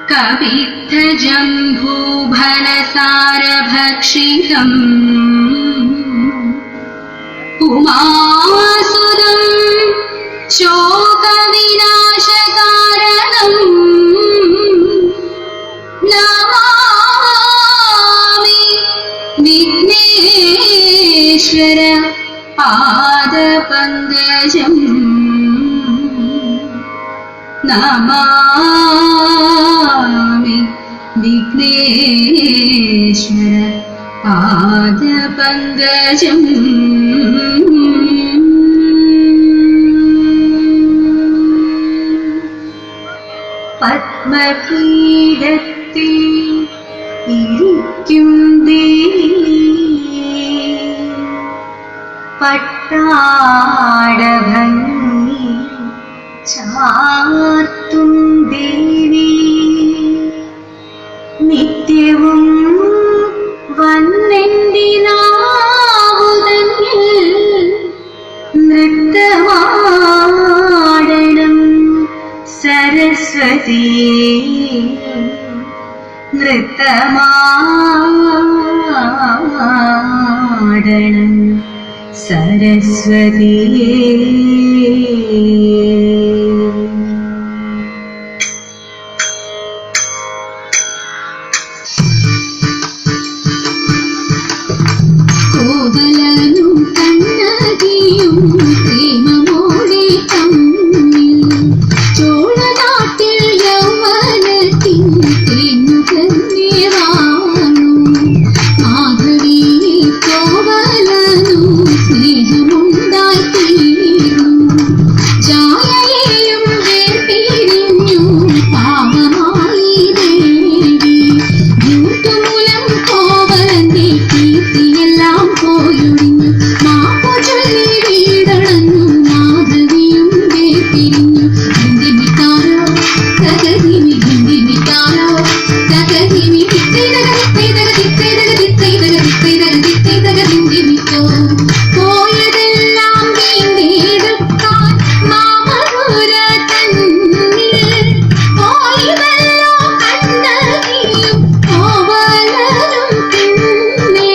कवित्थजम्भूभनसारभक्षितम् उमासुदं शोकविनाशकारणम् नमामि विघ्नेश्वर पादपङ्कजम् नमामि विघ्नेश्वर पादपङ्कजम् പത്മപീഠത്തിൽ ഇരിക്കും ദേവി പട്ടാടഭംഗി ചാർത്തും ദേവി നിത്യവും വന്നെന്റെ നാവുതന്നിൽ നൃത്തമാടണം സരസ്വതി നൃത്തമാടണം സരസ്വതി കോവലനും കണ്ണകിയും പ്രേമമോടെ തമ്മിൽ ചോളനാട്ടിൽ യൗവനത്തിൻ തേനുകന്നെ വാണു മാധവിയെ കോവലനും സ്നേഹമുണ്ടായി തീർന്നു ജായയെയും വേർപിരിഞ്ഞു പാവമായി ദേവി യൂട്ടുമൂലം കോവലന്റെ കീർത്തിയെല്ലാം പോയൊഴിഞ്ഞു മാപ്പു ചൊല്ലി വീടണഞ്ഞു മാധവിയും വേർപിരിഞ്ഞു ഹിന്ദിമിക്കാരോ തകതിമി ഹിന്ദിമിക്കാരോ തകതിമി ഹിന്ദിമിക്കോ പോയതെല്ലാം വീണ്ടെടുക്കാൻ മാമധുര തന്നിൽ പോയതല്ലോ കണ്ണകിയും കോവലനും പിന്നെ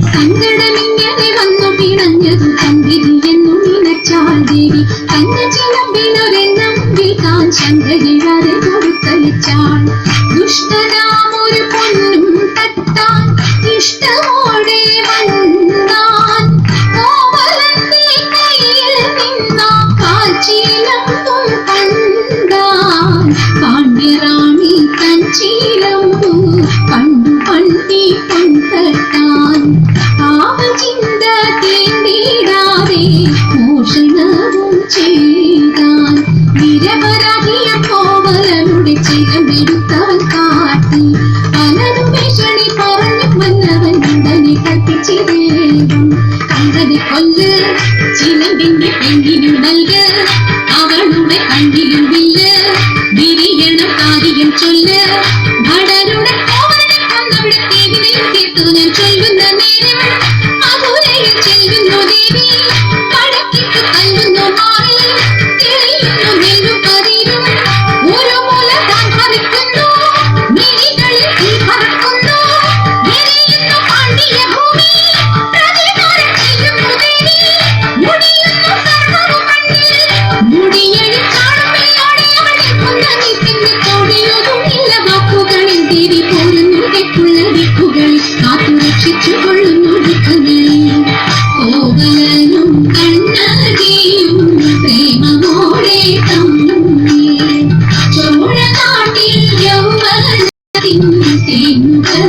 സങ്കടമിങ്ങനെ വന്നു പിണഞ്ഞതു തമ്പിരിയെന്നു നിനച്ചാൽ ദേവി കഞ്ഞചിലമ്പിനൊരെണ്ണം വിൽക്കാൻ ശങ്കയിഴാതെ കൊടുത്തയച്ചാൾ ദുഷ്ടനാമൊരു പൊന്നും തട്ടാൻ ഇഷ്ടമോടെ വന്നാൻ കോവലന്റെ കയ്യിൽ നിന്നാ കാൽച്ചീലമ്പും കണ്ടാൻ പാണ്ഡ്യറാണി കഞ്ചീലമ്പു കണ്ടു പണ്ടി പൊൻതട്ടാൻ പാവചിന്ത തീണ്ടിടാതെ മോഷണവും ചെയ്താൻ നിരപരാധിയ കോവലനുടെ ചിലമെടുത്താൽ കാട്ടി പലരും ഭീഷണി പറഞ്ഞു വന്നവൻ ഉടനെ കത്തിച്ചിരേവം കണ്ടതി കൊല്ല് ചിലമ്പിന്റെ പെണ്ണിനു നൽക് അവളുടെ കണ്ണിലും വില്ല് വിരിയണം കാര്യം ചൊല്ല് ഭടരുടെ കോവലനെ കൊന്നവിടെ ദേവിനെയും തീർത്തു ഞാൻ ചൊല്ലുന്ന നേരം മധുരയിൽ ചെല്ലുന്നു ദേവി പടക്കിട്ട് തല്ലുന്നു മാറി തെളിയുന്നു നെല്ലു പതിരും ഒരു മൂല താൻ ഭരിക്കുന്നു മിഴികളിൽ തീ പറക്കുന്നു എരിയുന്നു പാണ്ഡ്യ ഭൂമി പ്രതികാരം ചെയ്യുന്നു ദേവി മുടിയുന്നു സർവ്വവും മണ്ണിൽ മുടിയഴിച്ചാടുമ്പോഴോടെ അവളെ കൊന്നങ്ങി പിന്നെ തോടിയൊതുമില്ല വാക്കുകളിൽ ദേവി പോരുന്നു തെക്കുള്ള ദിക്കുകളിൽ കാത്തു രക്ഷിച്ചു കൊള്ളുന്നു ദുഃഖങ്ങളിൽ കോവലനും കണ്ണകിയും പ്രേമമോടെ തമ്മിൽ ചോഴനാട്ടിൽ യൗവനത്തിൻ തേനുകൾ